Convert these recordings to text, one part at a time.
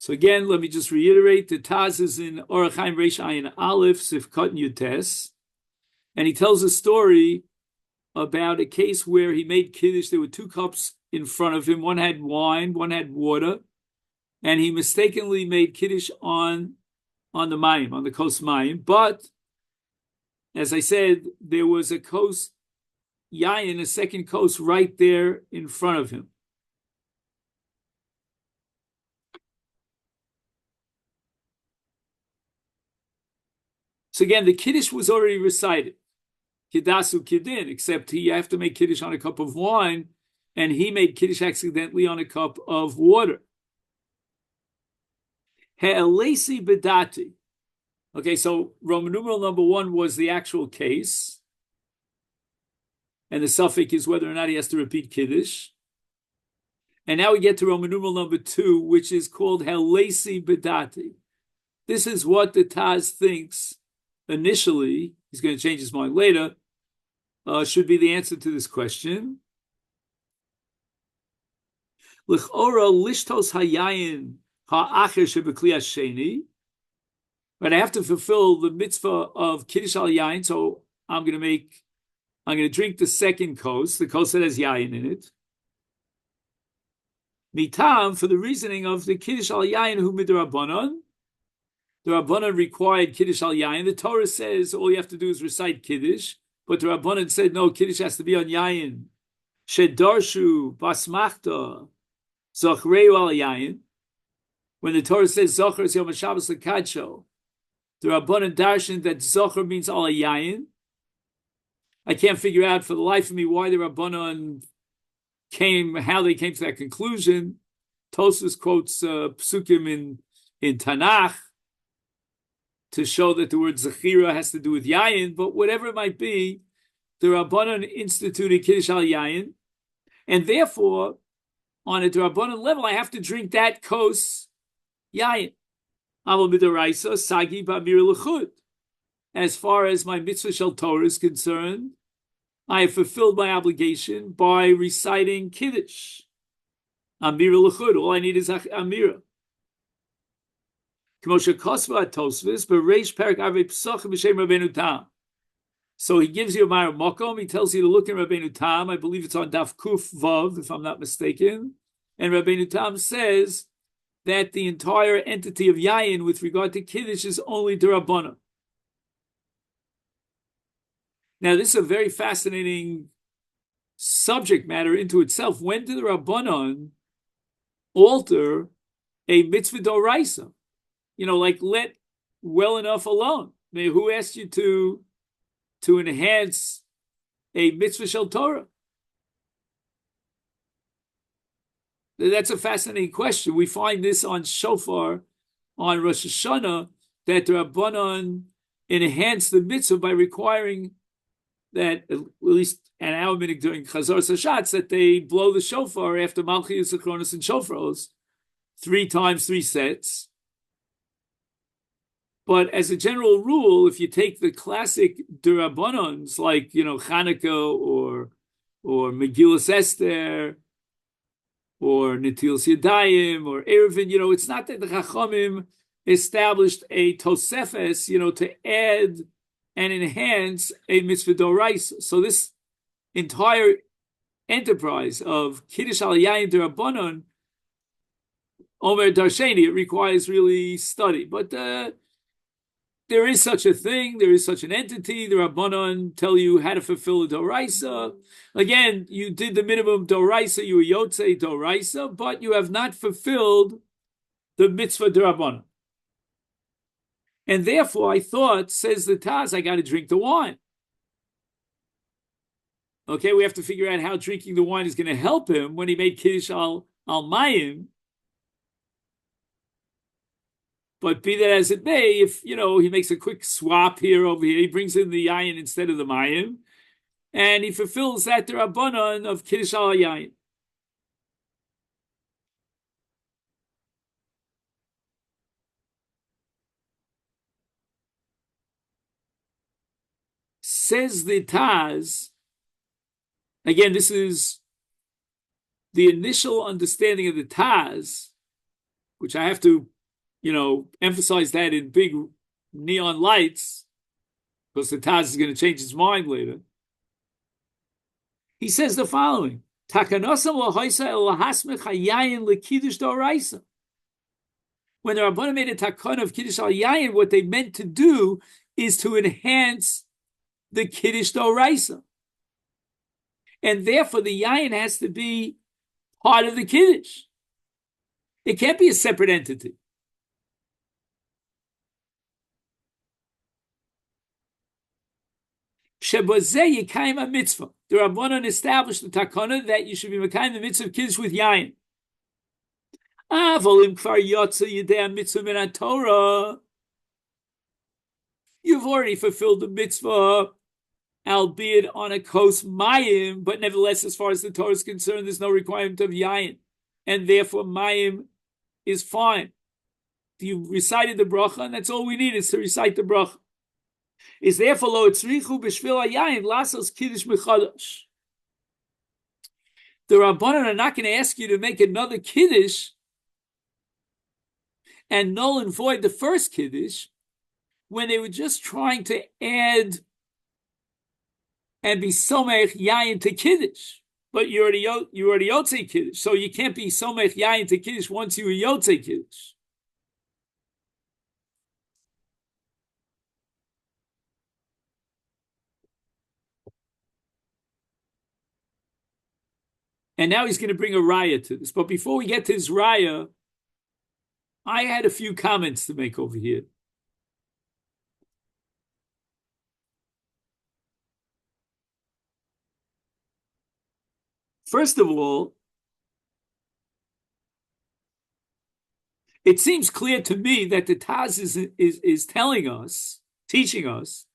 So again, let me just reiterate, the Taz is in Orach Chaim Reish Ayin Aleph, Sifkat Yutes, and he tells a story about a case where he made Kiddush. There were two cups in front of him. One had wine, one had water, and he mistakenly made Kiddush on the Mayim, on the Kos Mayim. But, as I said, there was a Kos Yayin, a second Kos right there in front of him. So again, the Kiddush was already recited. Kiddasu Kiddin, except he have to make Kiddush on a cup of wine, and he made Kiddush accidentally on a cup of water. He'elesi bedati. Okay, so Roman numeral number 1 was the actual case, and the suffix is whether or not he has to repeat Kiddush. And now we get to Roman numeral number 2, which is called He'elesi bedati. This is what the Taz thinks initially, he's going to change his mind later, should be the answer to this question. L'chora lishtos hayayin ha'acher shebekli hasheni. But I have to fulfill the mitzvah of Kiddush al yayin, so I'm going to drink the second kos, the kos that has yayin in it. Mitam, for the reasoning of the Kiddush al yayin hu midrabanan. The Rabbanan required Kiddush al yayin. The Torah says all you have to do is recite Kiddush, but the Rabbanan said no, Kiddush has to be on yayin. Shedarshu basmachta zachreu al yayin. When the Torah says Zocher is Yom HaShabbos L'Kadsho, the Rabbanan darshan that Zocher means al yayin. I can't figure out for the life of me why the Rabbanan how they came to that conclusion. Tosfos quotes psukim in Tanakh to show that the word Zechira has to do with Yayin, but whatever it might be, the Rabbanan instituted Kiddush al Yayin, and therefore, on a Rabbanan level, I have to drink that kos Yayin. Aval midaraisa sagi b'amir l'chud. As far as my mitzvah shel Torah is concerned, I have fulfilled my obligation by reciting Kiddush. Amir l'chud, all I need is Amira. So he gives you a Mara Mokom. He tells you to look in Rabbeinu Tam. I believe it's on Daf Kuf Vav, if I'm not mistaken. And Rabbeinu Tam says that the entire entity of Yayin with regard to Kiddush is only D'Rabbanan. Now, this is a very fascinating subject matter into itself. When did the Rabbanan alter a mitzvah d'oraisa? Like let well enough alone. I mean, who asked you to enhance a mitzvah shel Torah? That's a fascinating question. We find this on Shofar, on Rosh Hashanah, that the Rabbanan enhanced the mitzvah by requiring that, at least an hour minute during Chazar Sashatz, that they blow the shofar after Malchus, Zichronos, and Shofros 3 times 3 sets. But as a general rule, if you take the classic D'Rabbanans like Chanukah or Megillas Esther or Netilas Yadayim or Eruvin, it's not that the Chachamim established a Tosefes, to add and enhance a mitzvah d'oraisa. So this entire enterprise of Kiddush al Yayin D'Rabbanan, Omer Darsheni, it requires really study. But there is such a thing, there is such an entity. The Rabbanan tell you how to fulfill a d'oraisa. Again, you did the minimum d'oraisa, you were yotzei d'oraisa, but you have not fulfilled the mitzvah d'Rabbanan. And therefore, I thought, says the Taz, I got to drink the wine. Okay, we have to figure out how drinking the wine is going to help him when he made Kiddush al Mayim. But be that as it may, if, he makes a quick swap here, over here, he brings in the yayin instead of the mayim, and he fulfills that D'Rabbanan of Kiddush al Yayin. Says the Taz, again, this is the initial understanding of the Taz, which I have to emphasize that in big neon lights, because the Taz is going to change his mind later. He says the following: when the Rabbanan made a takana of Kiddush al Yayin, what they meant to do is to enhance the Kiddush d'oraisa. And therefore, the Yayin has to be part of the Kiddush. It can't be a separate entity. Shebazeh yikayim a mitzvah. The Rabbanan established the takana that you should be makayim the mitzvah of Kiddush with Yayin. You've already fulfilled the mitzvah, albeit on a kos mayim, but nevertheless, as far as the Torah is concerned, there's no requirement of yayin, and therefore mayim is fine. You recited the bracha, and that's all we need is to recite the bracha. Is therefore lo etzrichu b'shvil hayayin lasos kiddush mechadash. The Rabbanan are not going to ask you to make another kiddush and null and void the first kiddush when they were just trying to add and be somech yayin to kiddush. But you already yotze kiddush, so you can't be somech yayin to kiddush once you were yotze kiddush. And now he's going to bring a raya to this. But before we get to his raya, I had a few comments to make over here. First of all, it seems clear to me that the Taz is telling us, teaching us,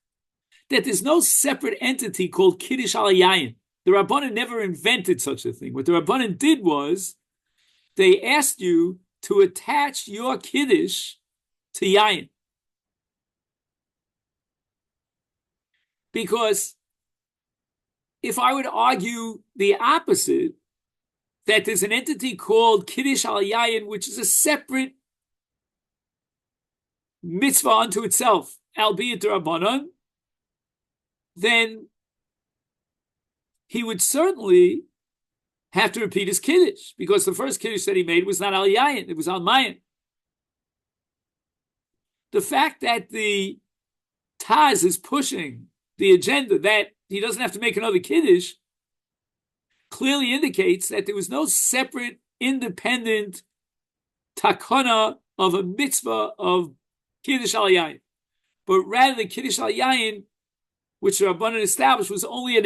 that there's no separate entity called Kiddush al Yayin. The Rabbanan never invented such a thing. What the Rabbanan did was they asked you to attach your Kiddush to Yayin. Because if I would argue the opposite, that there's an entity called Kiddush al Yayin, which is a separate mitzvah unto itself, albeit the Rabbanan, then he would certainly have to repeat his Kiddush, because the first Kiddush that he made was not al Yayin, it was al Mayin. The fact that the Taz is pushing the agenda that he doesn't have to make another Kiddush clearly indicates that there was no separate, independent takana of a mitzvah of Kiddush al Yayin, but rather the Kiddush al Yayin, which the Rabbanan established, was only an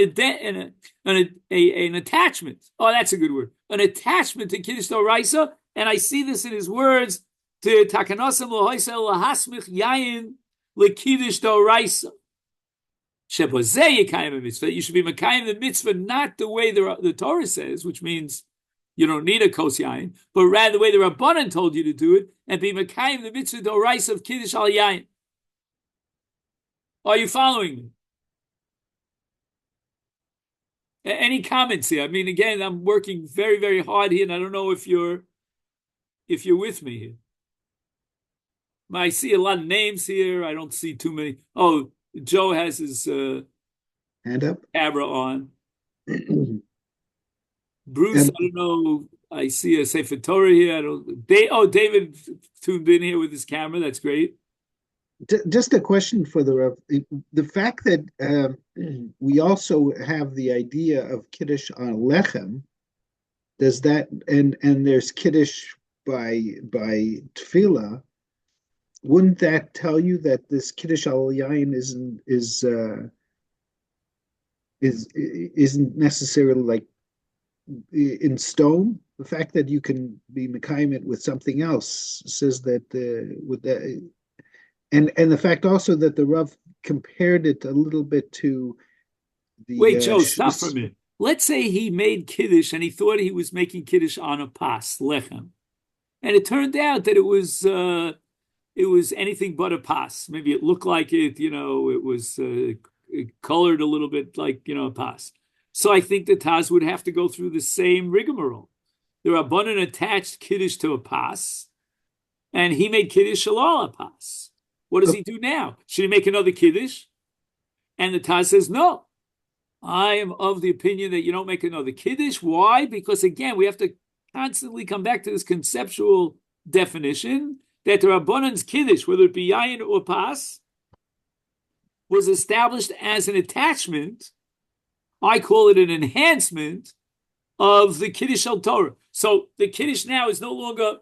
attachment. Oh, that's a good word. An attachment to Kiddush d'oraisa, and I see this in his words, to takanasam l'hoisa lahasmich yayin l'kiddush d'oraisa. Shebozeh yikayim mitzvah. You should be makayim the mitzvah not the way the Torah says, which means you don't need a kos yayin, but rather the way the Rabbanan told you to do it, and be makayim the mitzvah d'oraisa of Kiddush al Yayin. Are you following me? Any comments here? I mean, again, I'm working very, very hard here, and I don't know if you're with me here. I see a lot of names here. I don't see too many. Oh, Joe has his hand up, camera on. Bruce, I don't know. I see a Sefer Torah here. David tuned in here with his camera. That's great. Just a question for the fact that we also have the idea of Kiddush on Lechem. Does that and there's Kiddush by Tefillah? Wouldn't that tell you that this Kiddush al Yayin isn't necessarily like in stone? The fact that you can be mekayim it with something else says that with that. And the fact also that the Rav compared it a little bit to the... Wait, Joe, stop for a minute. Let's say he made Kiddush and he thought he was making Kiddush on a pas, lechem. And it turned out that it was anything but a pas. Maybe it looked like it, it was colored a little bit like, a pas. So I think the Taz would have to go through the same rigmarole. The Rabbanan attached Kiddush to a pas, and he made Kiddush Shalal Pas. What does he do now? Should he make another Kiddush? And the Taz says, no. I am of the opinion that you don't make another Kiddush. Why? Because again, we have to constantly come back to this conceptual definition that the Rabbanan's Kiddush, whether it be Yayin or Pas, was established as an attachment. I call it an enhancement of the Kiddush al Torah. So the Kiddush now is no longer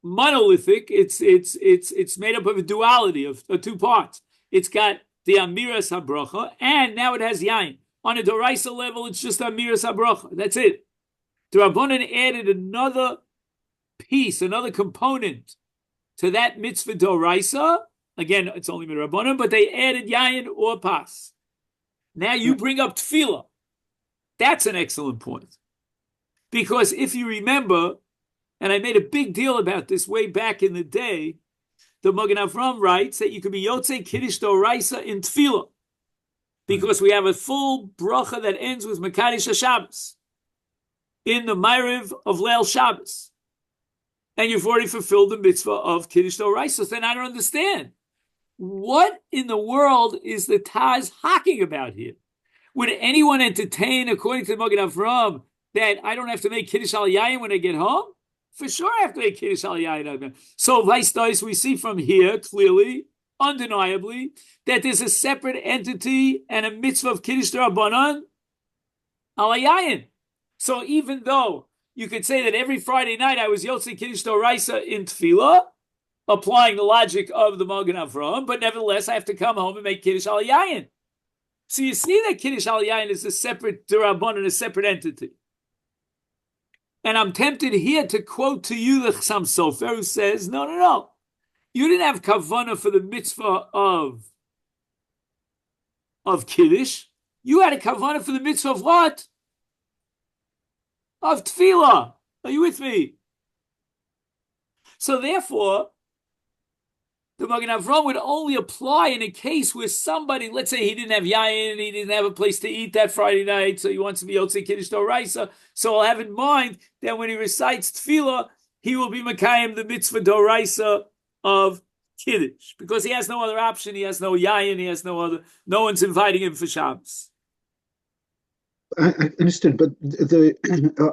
monolithic. It's made up of a duality of two parts. It's got the Amiras HaBracha, and now it has Yain. On a Doraisa level, it's just Amiras HaBracha. That's it. The Rabbanan added another piece, another component to that mitzvah Doraisa. Again, it's only Rabbanan, but they added Yain or Pas. Now you bring up Tefillah. That's an excellent point. Because if you remember, and I made a big deal about this way back in the day, the Magen Avram writes that you could be Yotzei Kiddush Doraisa in Tefillah, because we have a full bracha that ends with Mekadesh HaShabbos in the Ma'ariv of Leil Shabbos. And you've already fulfilled the mitzvah of Kiddush Doraisa. So then I don't understand. What in the world is the Taz hacking about here? Would anyone entertain, according to the Magen Avram, that I don't have to make Kiddush Al Yayin when I get home? For sure I have to make Kiddush Al Yayin. So vice versa, we see from here clearly, undeniably, that there's a separate entity and a mitzvah of Kiddush Rabbanan Al Yayin. So even though you could say that every Friday night I was Yotzei Kiddush Doraisa in Tefillah, applying the logic of the Magen Avram, but nevertheless I have to come home and make Kiddush Al Yayin. So you see that Kiddush Al Yayin is a separate Rabbanan, a separate entity. And I'm tempted here to quote to you the Chassam Sofer, who says, no. You didn't have kavanah for the mitzvah of Kiddush. You had a kavanah for the mitzvah of what? Of Tefillah. Are you with me? So therefore, the Magen Avram would only apply in a case where somebody, let's say he didn't have yayin, he didn't have a place to eat that Friday night, so he wants to be Yotzei Kiddush Doraisa. So I'll have in mind that when he recites Tefillah, he will be Makayim the mitzvah Doraisa of Kiddush, because he has no other option. He has no yayin. He has no one's inviting him for Shabbos. I understand, but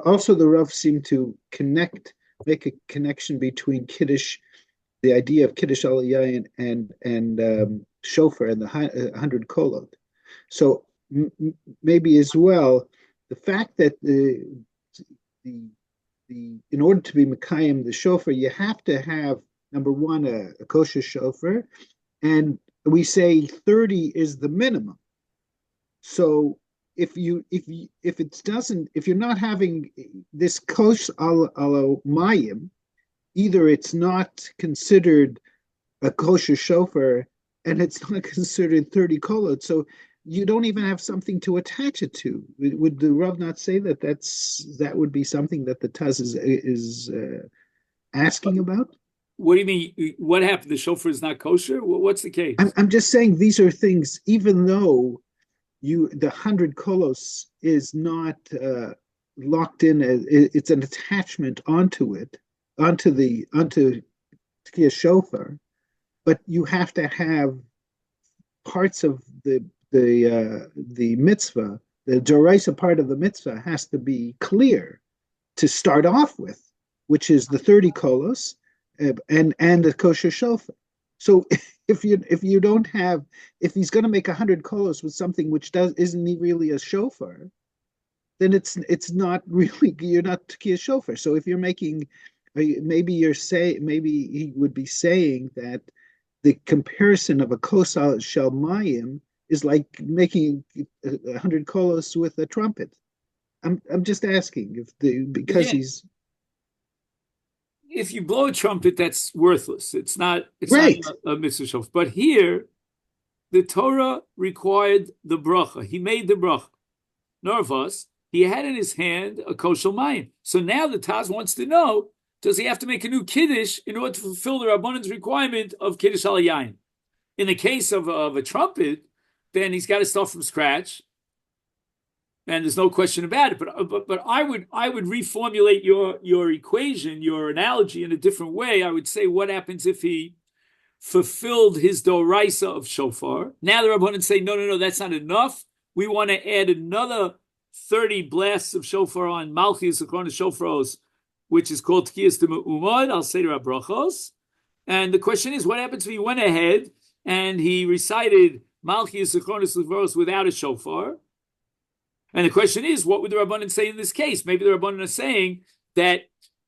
also the Rav seemed to make a connection between Kiddush, the idea of Kiddush Al Yayin, and shofar and the 100 kolot. So maybe as well the fact that the in order to be Mekayim the shofar, you have to have, number one, a kosher shofar, and we say 30 is the minimum. So if you're not having this kosher al mayim, either it's not considered a kosher shofar and it's not considered 30 kolot, so you don't even have something to attach it to. Would the Rav not say that would be something that the Taz is asking about? What do you mean? What happened? The shofar is not kosher? What's the case? I'm just saying these are things, even though the 100 kolos is not locked in, it's an attachment onto a shofar, but you have to have parts of the mitzvah, the Doraisa part of the mitzvah has to be clear to start off with, which is the 30 kolos and the kosher shofar. So if you don't have, if he's going to make 100 kolos with something which isn't really a shofar, then it's not really, you're not a shofar. So if you're making, maybe he would be saying that the comparison of a kosal shel mayim is like making 100 kolos with a trumpet. I'm just asking if you blow a trumpet, that's worthless. It's not right. Not a mitzvah shofar. But here, the Torah required the bracha. He made the bracha. Narvas, he had in his hand a kosher mayim. So now the Taz wants to know, does he have to make a new Kiddush in order to fulfill the Rabbanan's requirement of Kiddush al Yayin? In the case of a trumpet, then he's got to start from scratch. and there's no question about it. But I would reformulate your equation, your analogy in a different way. I would say, what happens if he fulfilled his doraisa of shofar? Now the Rabbanan say, no, that's not enough. We want to add another 30 blasts of shofar on Malchus Zechronos Shofaros, which is called Tkiyas de Me'umad, Al Seder HaBrachos. And the question is, what happens if he went ahead and he recited Malchus Zechronos Shofaros without a shofar? And the question is, what would the Rabbanan say in this case? Maybe the Rabbanan are saying that,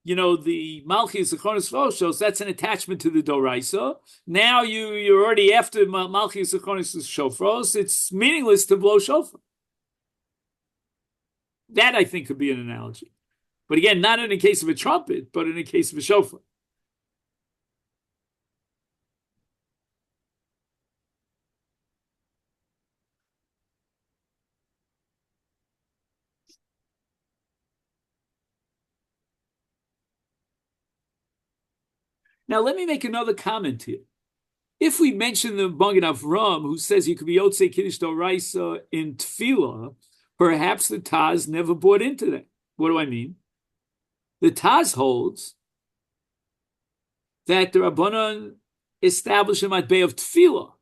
the Malchus Zechronos Shofaros, that's an attachment to the Doraisa. Now you're already after Malchus Zechronos Shofaros. It's meaningless to blow shofar. That, I think, could be an analogy. But again, not in the case of a trumpet, but in the case of a shofar. Now, let me make another comment here. If we mention the Magen Avram, who says you could be Yotzei Kiddush Doraisa in Tefillah, perhaps the Taz never bought into that. What do I mean? The Taz holds that the Rabbanan established a matbeh of Tefillah,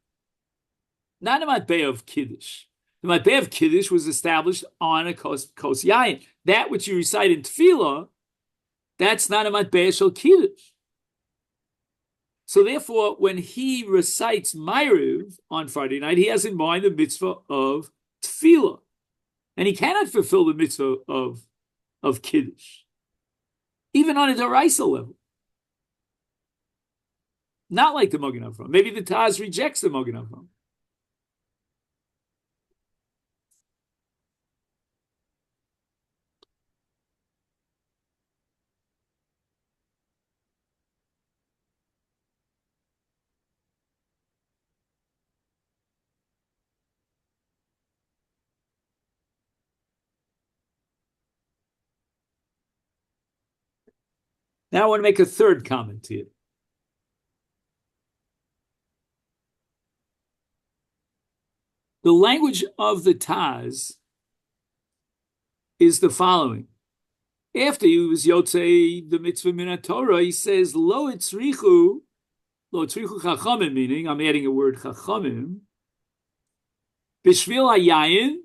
not a matbeh of Kiddush. The matbeh of Kiddush was established on a kos yayin. That which you recite in Tefillah, that's not a matbeh shel Kiddush. So therefore, when he recites Ma'ariv on Friday night, he has in mind the mitzvah of Tefillah. And he cannot fulfill the mitzvah of Kiddush, even on a Daraisa level. Not like the Magen Avram. Maybe the Taz rejects the Magen Avram. Now I want to make a third comment here. The language of the Taz is the following. After he was Yotzei the mitzvah min Torah, he says, Lo etzrichu chachamim, meaning, I'm adding a word chachamim, b'shvil hayayin,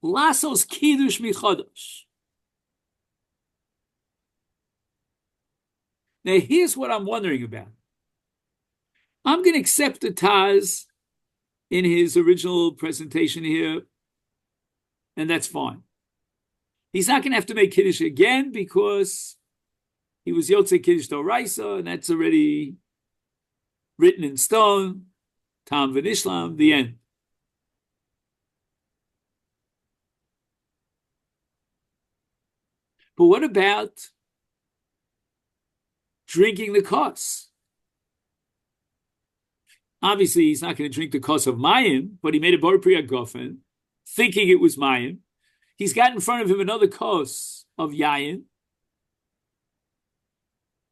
lasos kiddush michadosh. Now, here's what I'm wondering about. I'm going to accept the Taz in his original presentation here, and that's fine. He's not going to have to make Kiddush again because he was Yotzei Kiddush Doraisa, and that's already written in stone. Tam v'nishlam, the end. But what about drinking the kos? Obviously, he's not going to drink the kos of Mayim, but he made a bar priya gofen, thinking it was Mayim. He's got in front of him another kos of Yayin.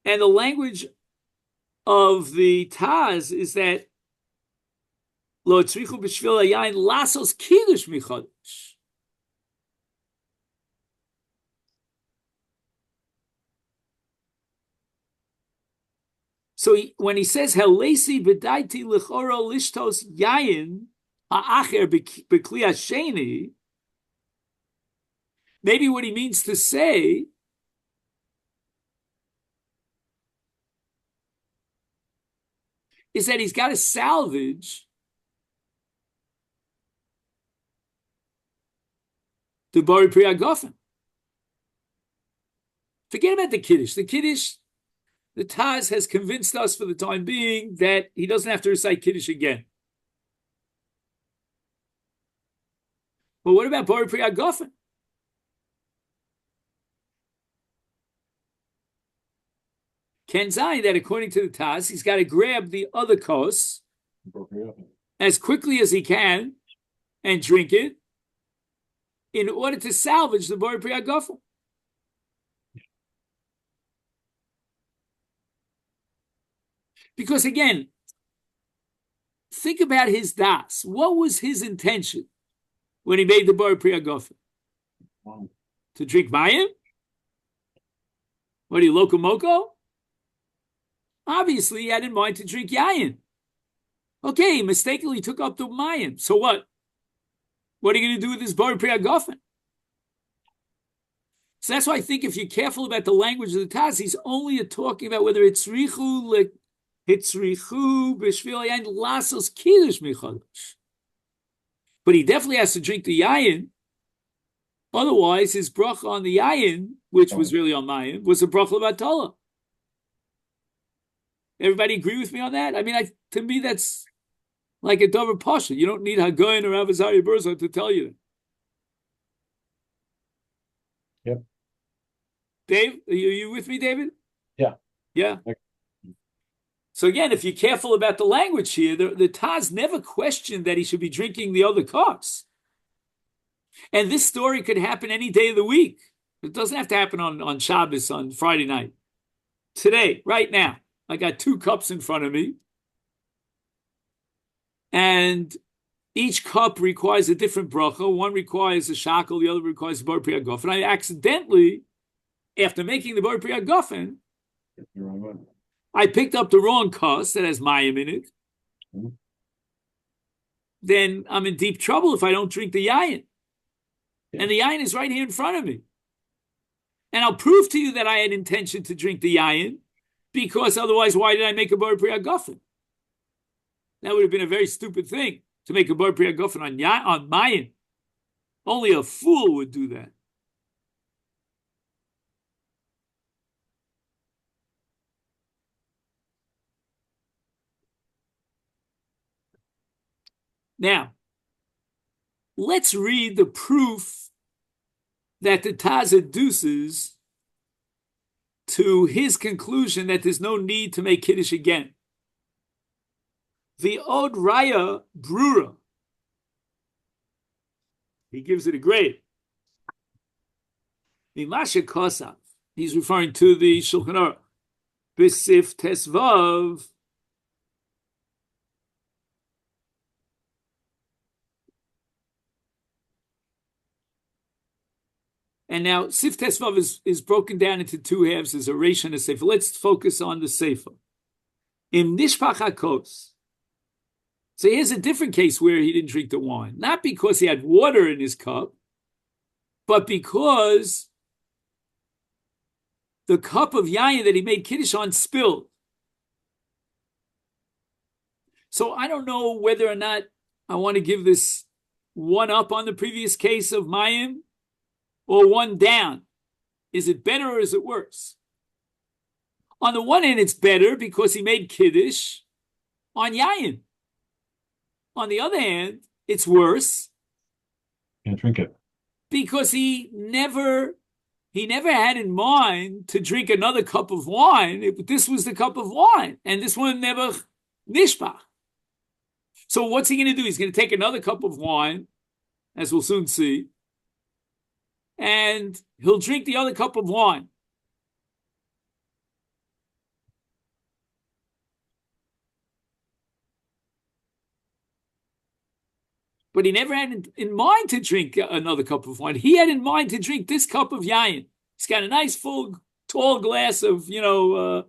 And the language of the Taz is that Lo tzrichu b'shvil hayayin lasos kiddush michadosh. So when he says Helesi b'daiti l'choro lishtos yayin ha'acher b'kli hasheni, maybe what he means to say is that he's got to salvage the Bari Priya Gofen. Forget about the Kiddush. The Kiddush, the Taz has convinced us for the time being that he doesn't have to recite Kiddush again. But what about Bari Priya Gofen? Ken Zayin that according to the Taz, he's got to grab the other kos as quickly as he can and drink it in order to salvage the Bari Priya Gofen. Because again, think about his das. What was his intention when he made the bar priya gofen? Wow. To drink mayim? What are you, loco-moco? Obviously, he had in mind to drink yayin. Okay, he mistakenly took up the mayim. So what? What are you going to do with this bar priya gofen? So that's why I think if you're careful about the language of the Taz, he's only talking about whether it's richu b'shvil yayin lasos kiddush michadash. But he definitely has to drink the yayin. Otherwise, his bracha on the yayin, which was really on mayim, was a bracha b'atola. Everybody agree with me on that? I mean, to me, that's like a dover pasha. You don't need Hagoyin or Avazari Burza to tell you that. Yep. Dave, are you with me, David? Yeah. Yeah. So again, if you're careful about the language here, the Taz never questioned that he should be drinking the other cups. And this story could happen any day of the week. It doesn't have to happen on Shabbos, on Friday night. Today, right now, I got 2 cups in front of me. And each cup requires a different bracha. One requires a shakel, the other requires a bar priya gofen. I accidentally, after making the bar priya gofen, I picked up the wrong cuss that has mayim in it. Mm-hmm. Then I'm in deep trouble if I don't drink the yayin. Yeah. And the yayin is right here in front of me. And I'll prove to you that I had intention to drink the yayin, because otherwise, why did I make a bar priya gofen? That would have been a very stupid thing, to make a bar priya gofen on mayim. Only a fool would do that. Now, let's read the proof that the Taz adduces to his conclusion that there's no need to make Kiddush again. The Od Raya Brura, he gives it a grade. Mimasha Kosav, he's referring to the Shulchan Aruch. B'sif Tesvav, and now Sif Tesvav is broken down into 2 halves. There's a Reish and a Sefer. Let's focus on the Sefer. In Nishpach HaKos, so here's a different case where he didn't drink the wine. Not because he had water in his cup, but because the cup of yayin that he made Kiddush on spilled. So I don't know whether or not I want to give this one up on the previous case of Mayim or one down. Is it better or is it worse? On the one hand, it's better because he made Kiddush on yayin. On the other hand, it's worse. Can't drink it. Because he never had in mind to drink another cup of wine. This was the cup of wine, and this one never nishpach. So what's he going to do? He's going to take another cup of wine, as we'll soon see, and he'll drink the other cup of wine. But he never had in mind to drink another cup of wine. He had in mind to drink this cup of yayin. He's got a nice, full, tall glass of, the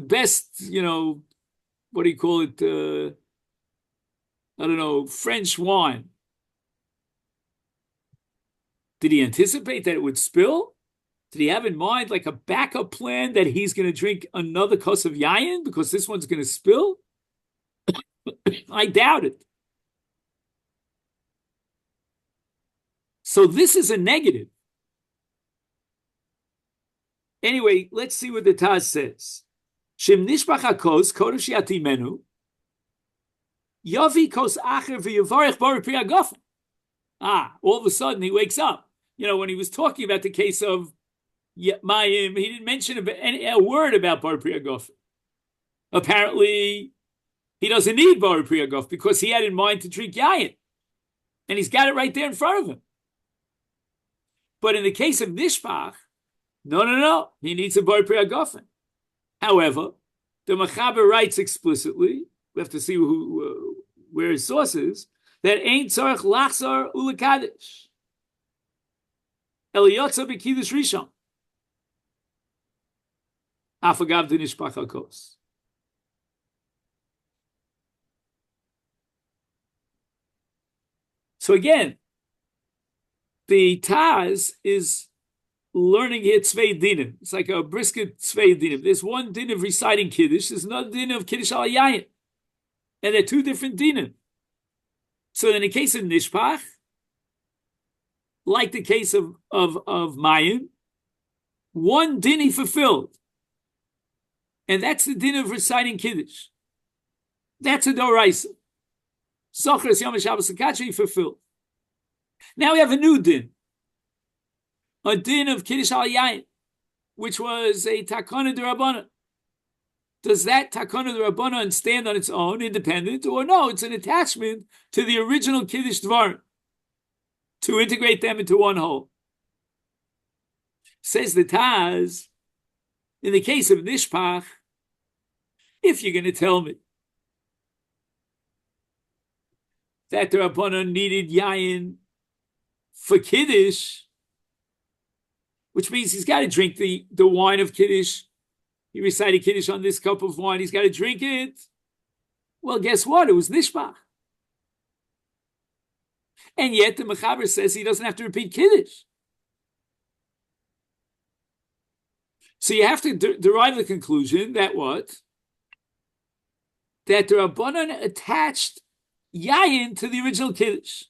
best, what do you call it? I don't know, French wine. Did he anticipate that it would spill? Did he have in mind like a backup plan that he's going to drink another cup of yayin because this one's going to spill? I doubt it. So this is a negative. Anyway, let's see what the Taz says. Shem nishbach hakos kodesh yatimenu yavi kos acher v'yavarich bar pri hagafen. All of a sudden he wakes up. When he was talking about the case of Mayim, he didn't mention a word about bar pri hagafen. Apparently, he doesn't need bar pri hagafen because he had in mind to drink yayin, and he's got it right there in front of him. But in the case of nishpach, no, he needs a bar pri hagafen. However, the Mechaber writes explicitly, we have to see where his source is, that ain't tzarech lachzar ulekadesh. Eliyotza b'kiddush rishon. Afagav d'nishpach hakos. So again, the Taz is learning here tzvei dinim. It's like a brisket tzvei dinim. There's one din of reciting Kiddush. There's another din of Kiddush al yayin. And they're two different dinim. So in the case of Nishpach, like the case of Mayim, one din he fulfilled. And that's the din of reciting Kiddush. That's a doraisa. Zochres Yom HaShabbos HaKadsha he fulfilled. Now we have a new din. A din of Kiddush al Yayin, which was a takana d'Rabbanan. Does that takana d'Rabbanan stand on its own, independent, or no, it's an attachment to the original Kiddush Dvarim to integrate them into one whole? Says the Taz, in the case of Nishpach, if you're going to tell me that the Rabbanan needed Yayin for Kiddush, which means he's got to drink the wine of Kiddush. He recited Kiddush on this cup of wine. He's got to drink it. Well, guess what? It was Nishpach. And yet the Mechaber says he doesn't have to repeat Kiddush. So you have to derive the conclusion that what? That the Rabbanan attached Yayin to the original Kiddush.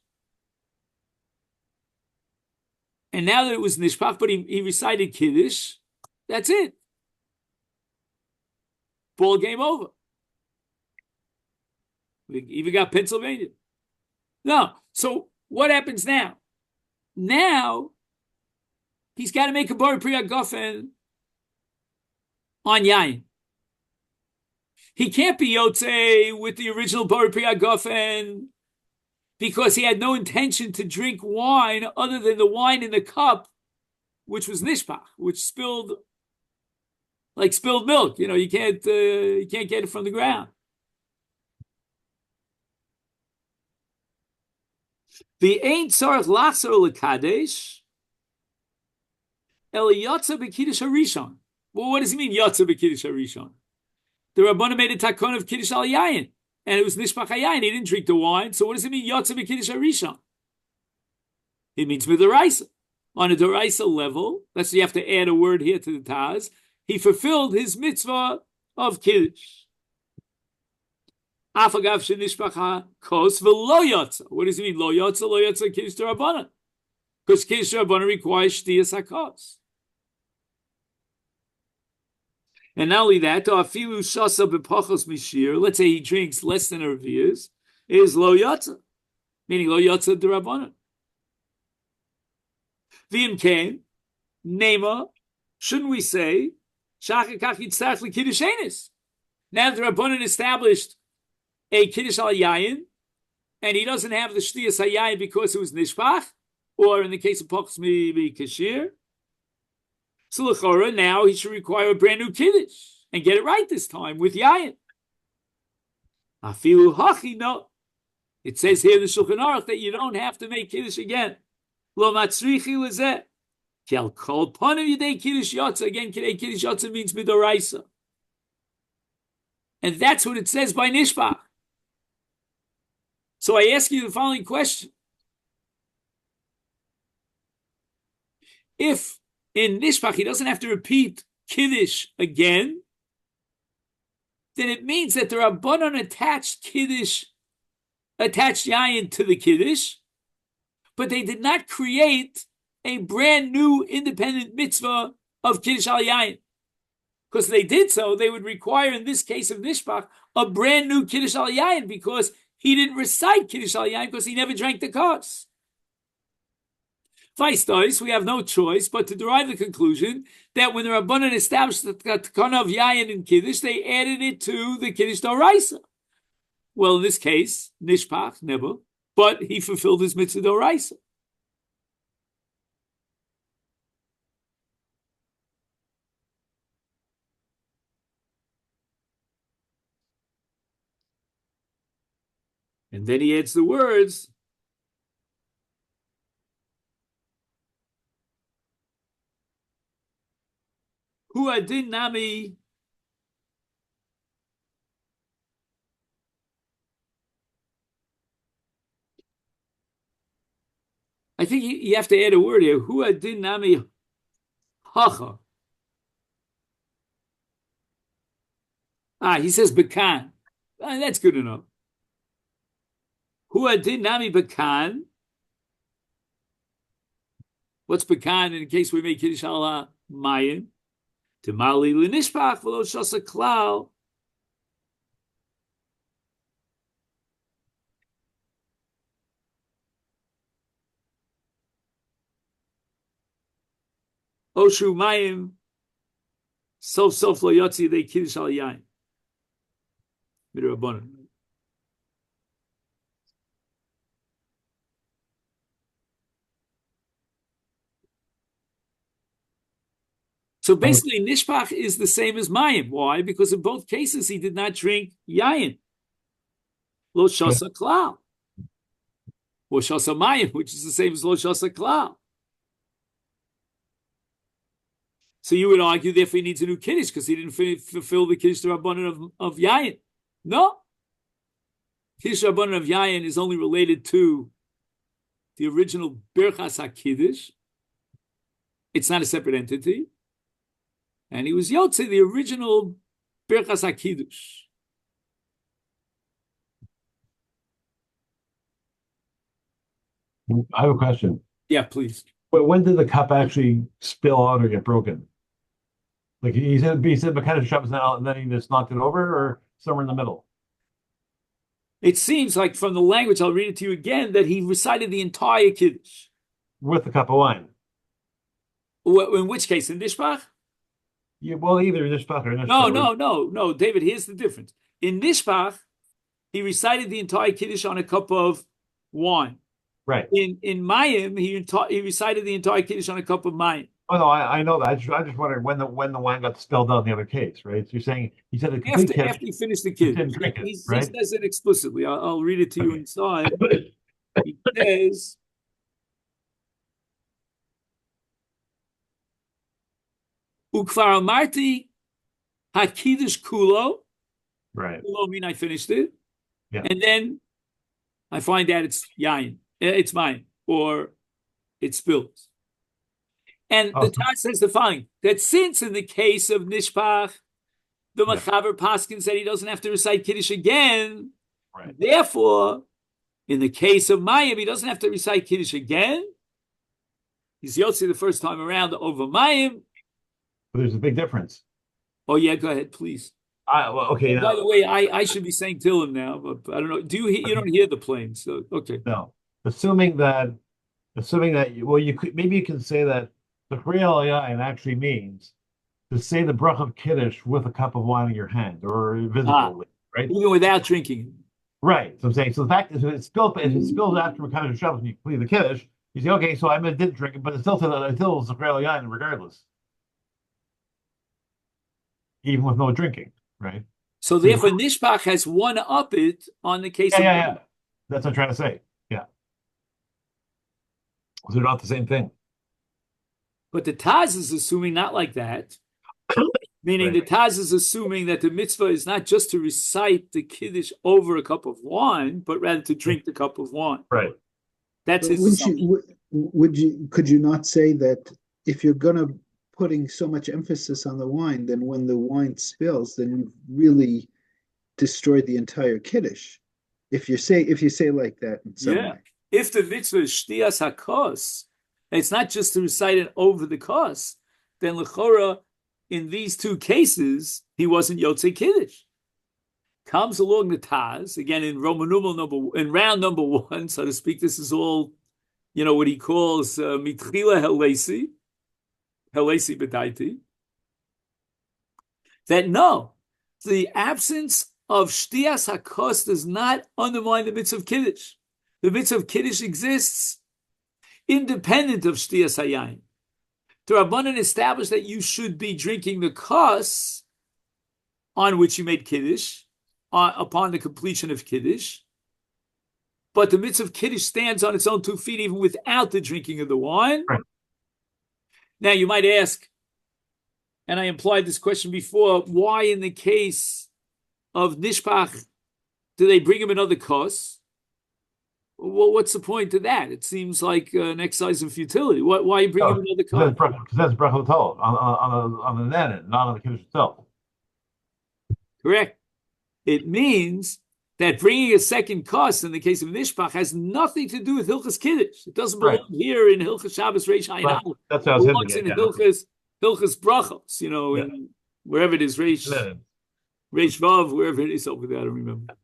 And now that it was Nishpach, but he recited Kiddush, that's it. Ball game over. We even got Pennsylvania. No. So what happens now? Now he's got to make a Bar Priya Gofen on Yayin. He can't be Yotze with the original Bar Priya Gofen because he had no intention to drink wine other than the wine in the cup, which was Nishpach, which spilled like spilled milk. You can't get it from the ground. The ain't tzarech lachzor lekadesh el yotza b'kiddush harishon. Well, what does he mean yotza b'kiddush harishon? The Rabbanan made a takon of Kiddush al yayin, and it was nishpach hayayin. He didn't drink the wine. So what does it mean yotza b'kiddush harishon? It means midaraisa. On a deraisa level, that's you have to add a word here to the Taz. He fulfilled his mitzvah of Kiddush. Afagav shenishpach kos v'lo yotza. What does it mean lo yotza? Lo yotza Kiddush d'Rabbanan. Because Kiddush d'Rabbanan requires shtiyas hakos. And not only that, afilu shasa b'pachos mishir. Let's say he drinks less than a revius, is lo yotza, meaning lo yotza d'Rabbanan. V'im came, nema. Shouldn't we say shachakach yitzarech l'kiddushenis? Now the Rabbanan established a Kiddush al Yayin, and he doesn't have the Shtiyas HaYayin because it was Nishpach, or in the case of Pachos Kashir. So l'chora, now he should require a brand new Kiddush, and get it right this time with Yayin. Afilu hachi, no. It says here in the Shulchan Aruch that you don't have to make Kiddush again. Lo matzrichi lezeh. Kel kol panim yidei Kiddush yotza. Again, Kiddush yotza means midoraisa. And that's what it says by Nishpach. So I ask you the following question. If in Nishpach he doesn't have to repeat Kiddush again, then it means that the Rabbanan attached Yayin to the Kiddush, but they did not create a brand new independent mitzvah of Kiddush al Yayin. Because if they did so, they would require, in this case of Nishpach, a brand new Kiddush al Yayin because he didn't recite Kiddush al Yayin because he never drank the kos. Vice does, we have no choice but to derive the conclusion that when the Rabbanan established the takana of Yayin in Kiddush, they added it to the Kiddush Doraisa. Well, in this case, Nishpach, never, but he fulfilled his mitzvah Doraisa. And then he adds the words, Hu adin nami. I think you have to add a word here. Hu adin nami hacha. He says bekan. That's good enough. Hu adin nami bekan. What's bekan in case we make Kiddush al mayim? Timali l'nishpach v'lo shasa klal. Oshu mayim sof lo yotzi they Kiddush al yain. Midrabanan. So basically, nishpach is the same as mayim. Why? Because in both cases he did not drink yayin. Lo shasa klal. Or shasa mayim, which is the same as lo shasa klal. So you would argue, therefore, he needs a new kiddush because he didn't fulfill the kiddush rabbanan of yayin. No, kiddush rabbanan of yayin is only related to the original birchas hakiddush. It's not a separate entity. And he was Yotze, the original Birchas HaKiddush. I have a question. Yeah, please. But when did the cup actually spill out or get broken? Like he said Makana Shabbos now, and then he just knocked it over, or somewhere in the middle? It seems like from the language, I'll read it to you again, that he recited the entire Kiddush. With a cup of wine. In which case, in Nishpach? Yeah, well, either Nishpach or Nishpach. No, David, here's the difference. In Nishpach, he recited the entire Kiddush on a cup of wine. Right. In Mayim, he recited the entire Kiddush on a cup of Mayim. Oh no, I know that. I just wondering when the wine got spilled out in the other case, right? So you're saying he said after he finished the Kiddush. He didn't drink it, He right? says it explicitly. I'll read it to you inside. He says, Ukvar amarti hakiddush kulo. Right. Kulo mean I finished it. Yeah. And then I find out it's yayin. It's mine. Or it spills. And the Taz says the following, that since in the case of Nishpach, the Machaber Paskin said he doesn't have to recite Kiddush again. Right. Therefore, in the case of Mayim, he doesn't have to recite Kiddush again. He's Yotzi the first time around over Mayim. But there's a big difference. Oh, yeah, go ahead, please. Okay. By the way, I should be saying Tillim now, but I don't know. You don't hear the plane, so okay. No. Assuming that you could maybe you can say that the Chriel Yain actually means to say the brach of Kiddush with a cup of wine in your hand or visibly, right? Even without drinking. Right. So I'm saying, so the fact is, if it spills after Makana Shabbos and you complete the Kiddush, you say, okay, so I didn't drink it, but it's still the Chriel Yain regardless, even with no drinking, right? So therefore, Nishpach has one up it on the case of yeah. That's what I'm trying to say. Yeah. So they're not the same thing. But the Taz is assuming not like that. Meaning the Taz is assuming that the mitzvah is not just to recite the Kiddush over a cup of wine, but rather to drink the cup of wine. Right. That's his assumption. Could you not say that if you're going to putting so much emphasis on the wine, then when the wine spills, then you've really destroyed the entire Kiddush. If you say like that in some way. If the mitzvah is shtiyas hakos, it's not just to recite it over the kos, then l'chora, in these two cases, he wasn't Yotzei Kiddush. Comes along the Taz, again in round number one, so to speak, this is all, what he calls mitchila helesi b'daiti, that no, the absence of shtiyas hakos does not undermine the mitzvah of Kiddush. The mitzvah of Kiddush exists independent of shtiyas hayayin. The Rabbanan established that you should be drinking the kos on which you made Kiddush, upon the completion of Kiddush. but the mitzvah of Kiddush stands on its own 2 feet even without the drinking of the wine. Right. Now you might ask, and I implied this question before, why in the case of Nishpach do they bring him another kos? Well, what's the point of that? It seems like an exercise in futility. Why bring him another kos? Because that's bracha l'tol on the nanan, not on the Kiddush itself. Correct. It means that bringing a second kos in the case of Nishpach has nothing to do with Hilchas Kiddush. It doesn't belong here in Hilchas Shabbos Reish Ayin Aleph. That's what I was hinting at. It belongs in Hilchas Brachos, in wherever it is, Reish Vav, wherever it is over there, I don't remember.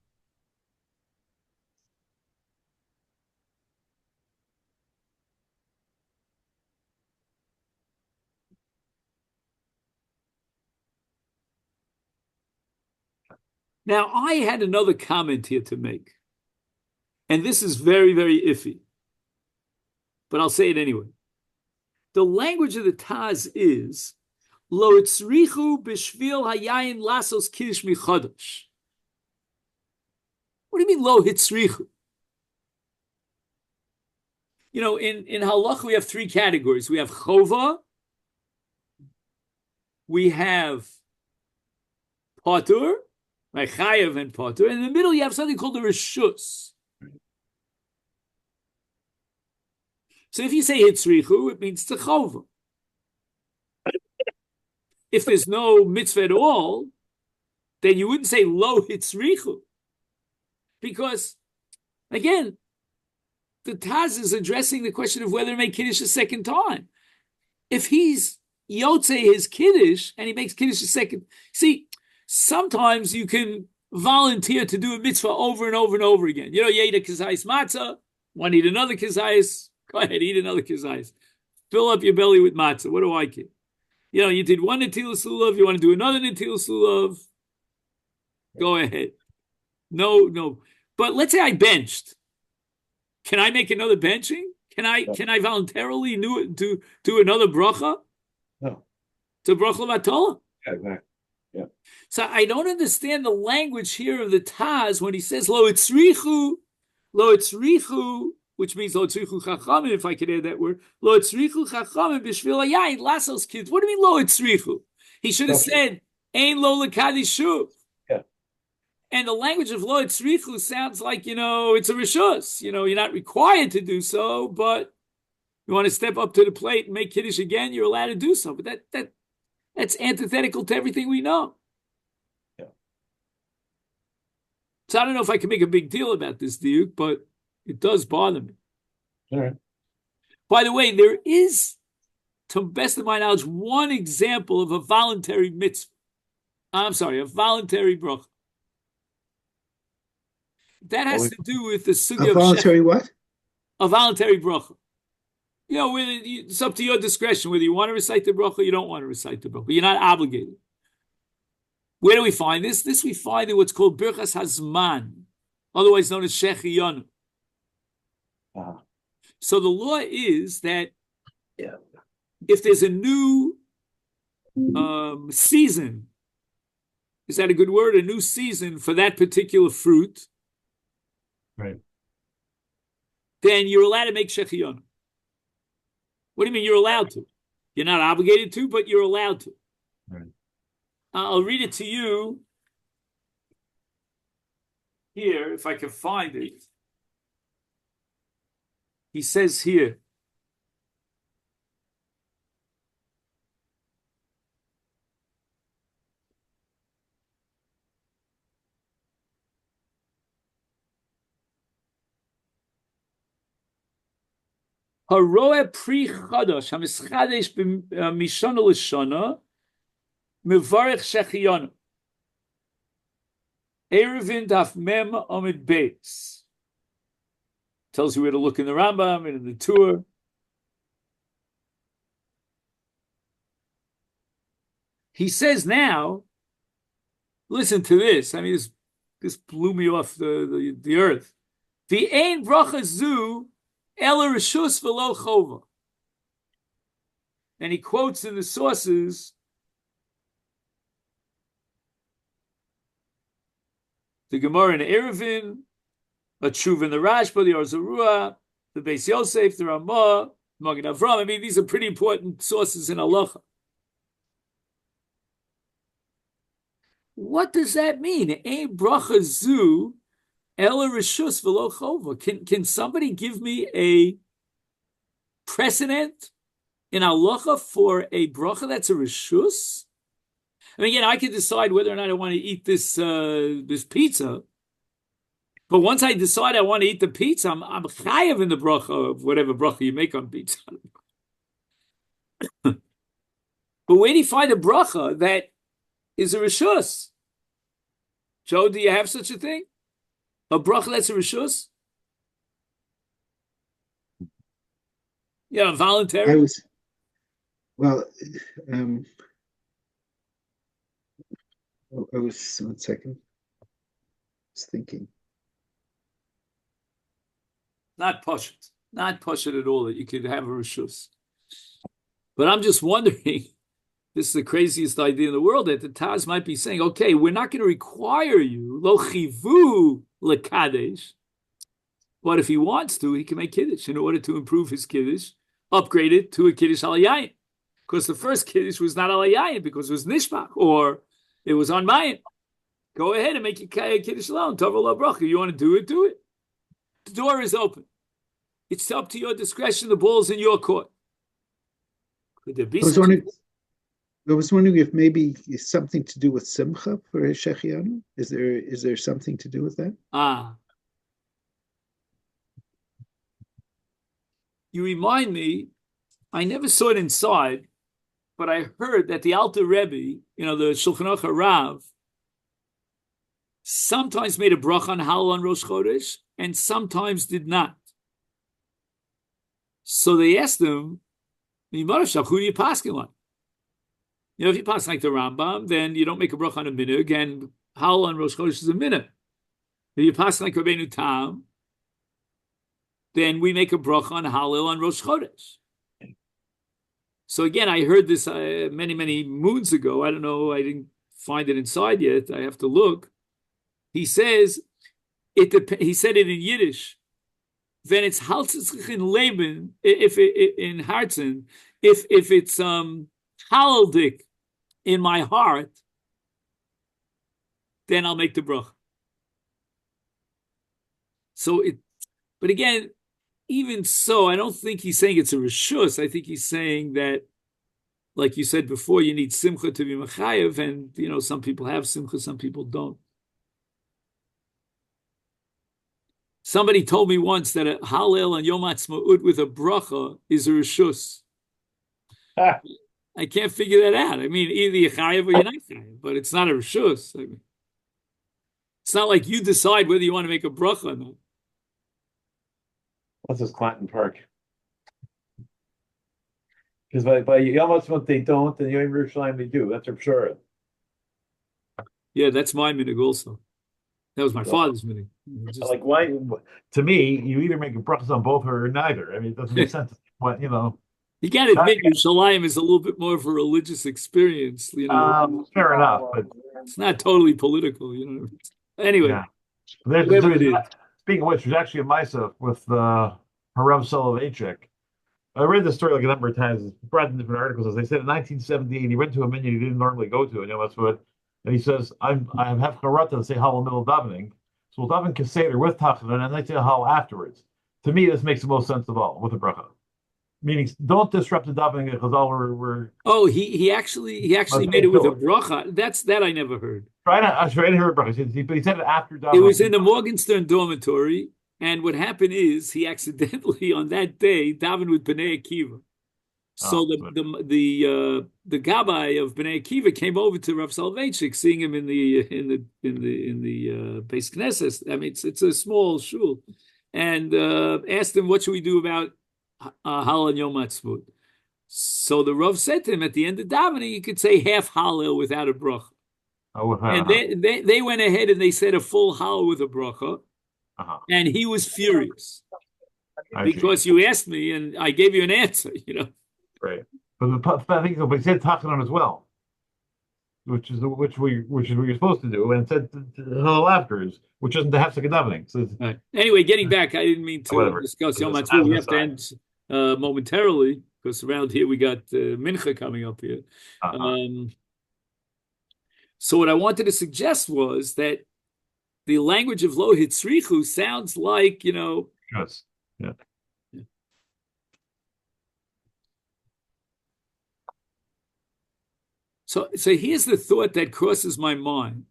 Now, I had another comment here to make, and this is very, very iffy, but I'll say it anyway. The language of the Taz is Lo itzrichu b'shvil hayayin lasos kiddush michadash. What do you mean lo hitzrichu? In halacha we have 3 categories. We have chova, we have patur, like chayav and patur, and in the middle you have something called the reshus. So if you say hitzrichu, it means techova. If there's no mitzvah at all, then you wouldn't say lo hitzrichu. Because, again, the Taz is addressing the question of whether to make Kiddush a second time. If he's Yotze his Kiddush, and he makes Kiddush a second... See, sometimes you can volunteer to do a mitzvah over and over and over again. You eat a kazayis matzah, want to eat another kazayis, go ahead, eat another kazayis. Fill up your belly with matzah. What do I care? You did one netilas lulav, you want to do another netilas lulav, go ahead. No. But let's say I benched. Can I make another benching? Can I voluntarily do another bracha? No. To bracha l'vatola? Yeah, exactly. Yeah. So I don't understand the language here of the Taz when he says lo itzrichu, which means lo itzrichu chachamim, if I could add that word, lo itzrichu chachamim b'shvil hayayin lasos kids. What do you mean lo itzrichu? He should have said ein lo lekadishu. Yeah. And the language of lo itzrichu sounds like it's a rishus. You're not required to do so, but you want to step up to the plate and make kiddush again, you're allowed to do so. But that's antithetical to everything we know. Yeah. So I don't know if I can make a big deal about this, Diuk, but it does bother me. All right. By the way, there is, to the best of my knowledge, one example of a voluntary mitzvah. I'm sorry, a voluntary bracha. That has to do with the sugya of voluntary what? A voluntary bracha. It's up to your discretion whether you want to recite the bracha or you don't want to recite the bracha. You're not obligated. Where do we find this? This we find in what's called Birchas Hazman, otherwise known as Shechiyanu. Uh-huh. So the law is that if there's a new season, is that a good word? A new season for that particular fruit, right? Then you're allowed to make Shechiyanu. What do you mean you're allowed to? You're not obligated to, but you're allowed to. Right. I'll read it to you here, if I can find it. He says here, Haroe pri chadash hamischadesh mishana l'shana mevarech shechiyanu. Erevin daf mem amid beis. Tells you where to look in the Rambam and in the Tur. He says now, listen to this. I mean, this blew me off the earth. The ein bracha zu ela reshus v'lo chova. And he quotes in the sources the Gemara in Erevin, a Tshuva in the Rashba, the Or Zarua, the Beis Yosef, the Ramah, Magen Avram. I mean, these are pretty important sources in halacha. What does that mean? Ein bracha zu ela rishus v'lo chova. Can somebody give me a precedent in halacha for a bracha that's a rishus? I mean, again, I can decide whether or not I want to eat this pizza. But once I decide I want to eat the pizza, I'm chayav in the bracha of whatever bracha you make on pizza. But where do you find a bracha that is a rishus? Joe, do you have such a thing? A bracha that's a rishus? Yeah, voluntary. Well, I was, 1 second. I was thinking. Not pashut at all that you could have a rishus. But I'm just wondering, this is the craziest idea in the world, that the Taz might be saying, okay, we're not going to require you, lo chivu lekadesh, but if he wants to, he can make Kiddush in order to improve his Kiddush, upgrade it to a Kiddush al yayin. Because the first Kiddush was not al yayin, because it was nishbach, or it was on mayin. Go ahead and make your Kiddush alone, tov la bracha. You want to do it, do it. The door is open. It's up to your discretion. The ball's in your court. Could there be I was wondering if maybe it's something to do with simcha for Shechianu. Is there something to do with that? You remind me, I never saw it inside, but I heard that the Alter Rebbe, the Shulchan Aruch Rav, sometimes made a bracha on Halal on Rosh Chodesh, and sometimes did not. So they asked him, who do you paskin like? If you pass like the Rambam, then you don't make a bracha on a minhag, and Halal on Rosh Chodesh is a minhag. If you pass like Rabbeinu Tam, then we make a bracha on Halal on Rosh Chodesh. So again, I heard this many, many moons ago. I don't know, I didn't find it inside yet. I have to look. He says, he said it in Yiddish. Then it's haltzich leben if it in Hartzen, if it's halaldik in my heart, then I'll make the bracha. So but again, even so, I don't think he's saying it's a reshus. I think he's saying that, like you said before, you need simcha to be mechayev, and some people have simcha, some people don't. Somebody told me once that a Hallel on Yom Ha'atzmaut with a bracha is a reshus. I can't figure that out. I mean, either you're chayav or you're not chayav, but it's not a reshus. I mean, it's not like you decide whether you want to make a bracha or not. What's this Clanton Park? Because by Yom Ha'atzmaut they don't, and Yom Yerushalayim they do. That's for sure. Yeah, that's my minhag also. That was my father's minhag. Like, why? To me, you either make a brachas on both or neither. I mean, it doesn't make sense. What You got to admit, Yerushalayim is a little bit more of a religious experience. Fair enough, but it's not totally political. Anyway, yeah. Speaking of which, there's actually a Misa with Harav Soloveitchik. I read this story like a number of times. It's brought in different articles. As they said, in 1978, he went to a minyan he didn't normally go to, and he says, I have charata to say Hallel middle davening, so we'll daven Keseder with Tachanun, and I say Hallel afterwards. To me, this makes the most sense of all, with the bracha. Meaning, don't disrupt the davening because all we're. Oh, he actually made it with a bracha. That I never heard. I tried to hear a bracha, but he said it after davening. It was in the Morgenstern dormitory, and what happened is he accidentally on that day davened with Bnei Akiva. So the Gabbai of Bnei Akiva came over to Rav Soloveitchik, seeing him in the Beis Knesset. I mean, it's a small shul, and asked him, "What should we do about Hallel Yom Ha'atzmaut?" So the Rav said to him, at the end of davening, you could say half Hallel without a bracha. And they went ahead and they said a full Hallel with a bracha, and he was furious because you asked me and I gave you an answer. Right. But I think he said Tachanun as well. which is what you're supposed to do, and said hello afterwards, which isn't the Hafsek davening. So Right. Anyway, getting back, I didn't mean to whatever. discuss Yom As Ha'atzmaut. an We have to aside. end momentarily because around here we got Mincha coming up here. So what I wanted to suggest was that the language of Lo Hitzrichu sounds like, Yes. Yeah. So here's the thought that crosses my mind.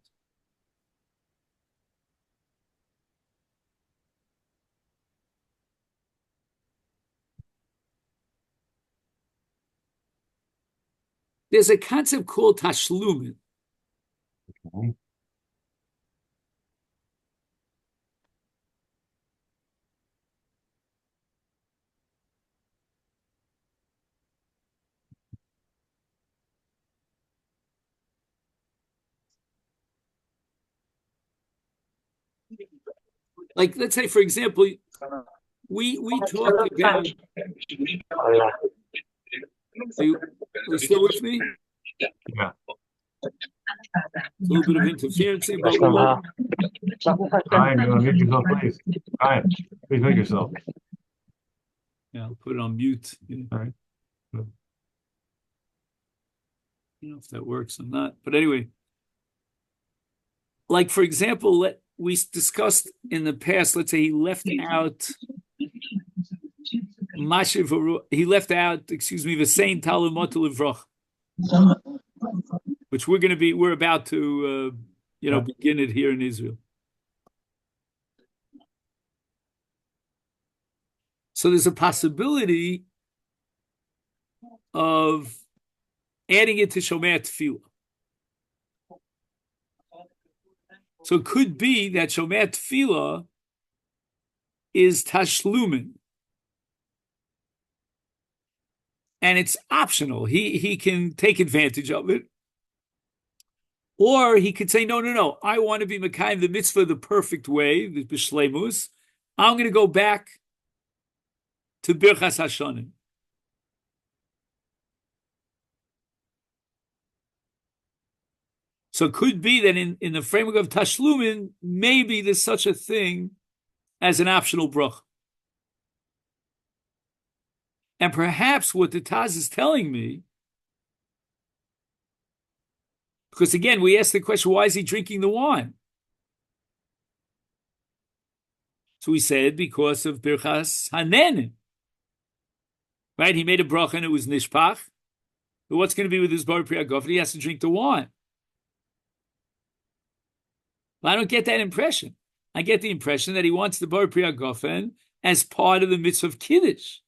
There's a concept called tashlumin. Okay. Like, let's say, for example, we talked about. Are you still with me? Yeah. A little bit of interference, but Ryan, you want to mute yourself, please? Ryan, please mute yourself. Yeah, I'll put it on mute. All right. I don't know if that works or not. But anyway, like, for example, we discussed in the past, let's say he left out he left out, the same Talmud Livrach, which we're about to, begin it here in Israel. So there's a possibility of adding it to Shomei Tefillah. So it could be that Shomei Tefillah is tashlumin, and it's optional. He can take advantage of it, or he could say, no, I want to be Mekayim the mitzvah the perfect way, the b'shleimus. I'm going to go back to Birchas Hashanim. So it could be that in the framework of Tashlumin, maybe there's such a thing as an optional bracha. And perhaps what the Taz is telling me, because again, we asked the question, why is he drinking the wine? So we said, because of Birchas Hanen. Right? He made a bracha and it was nishpach. But what's going to be with his bar priyagofen? He has to drink the wine. Well, I don't get that impression. I get the impression that he wants the bar priyagofen as part of the mitzvah of Kiddush.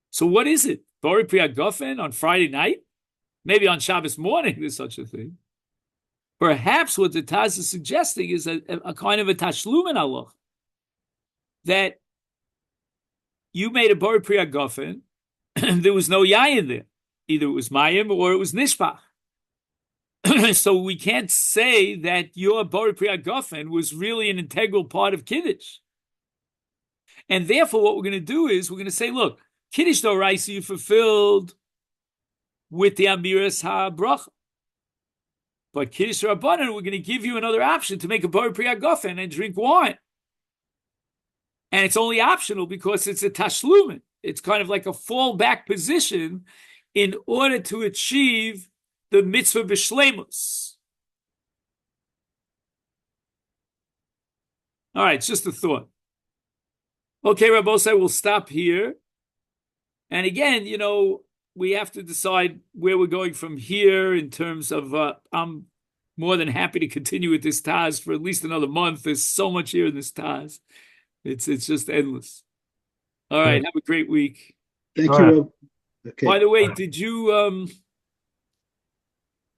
So what is it? Bar priyagofen on Friday night? Maybe on Shabbos morning there's such a thing. Perhaps what the Taz is suggesting is a kind of a tashlumin halach, that you made a bar priyagofen and there was no yayin there. Either it was mayim or it was nishpach. So we can't say that your bar priyagofen was really an integral part of Kiddush. And therefore what we're going to do is we're going to say, look, Kiddush d'oraisa you fulfilled with the Amiras HaBracha. But Kiddush Rabbanan, we're going to give you another option to make a bar priyagofen and drink wine. And it's only optional because it's a tashlumin. It's kind of like a fallback position in order to achieve the mitzvah b'shleimus. All right, it's just a thought. Okay, Rabbosai, we'll stop here. And again, we have to decide where we're going from here in terms of, I'm more than happy to continue with this Taz for at least another month. There's so much here in this Taz. It's just endless. All right, have a great week. Thank you, Rob. Okay. By the way,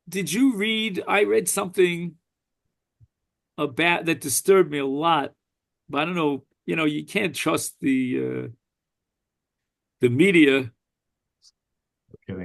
did you read, I read something about that disturbed me a lot, but I don't know, you can't trust the media. Kidding.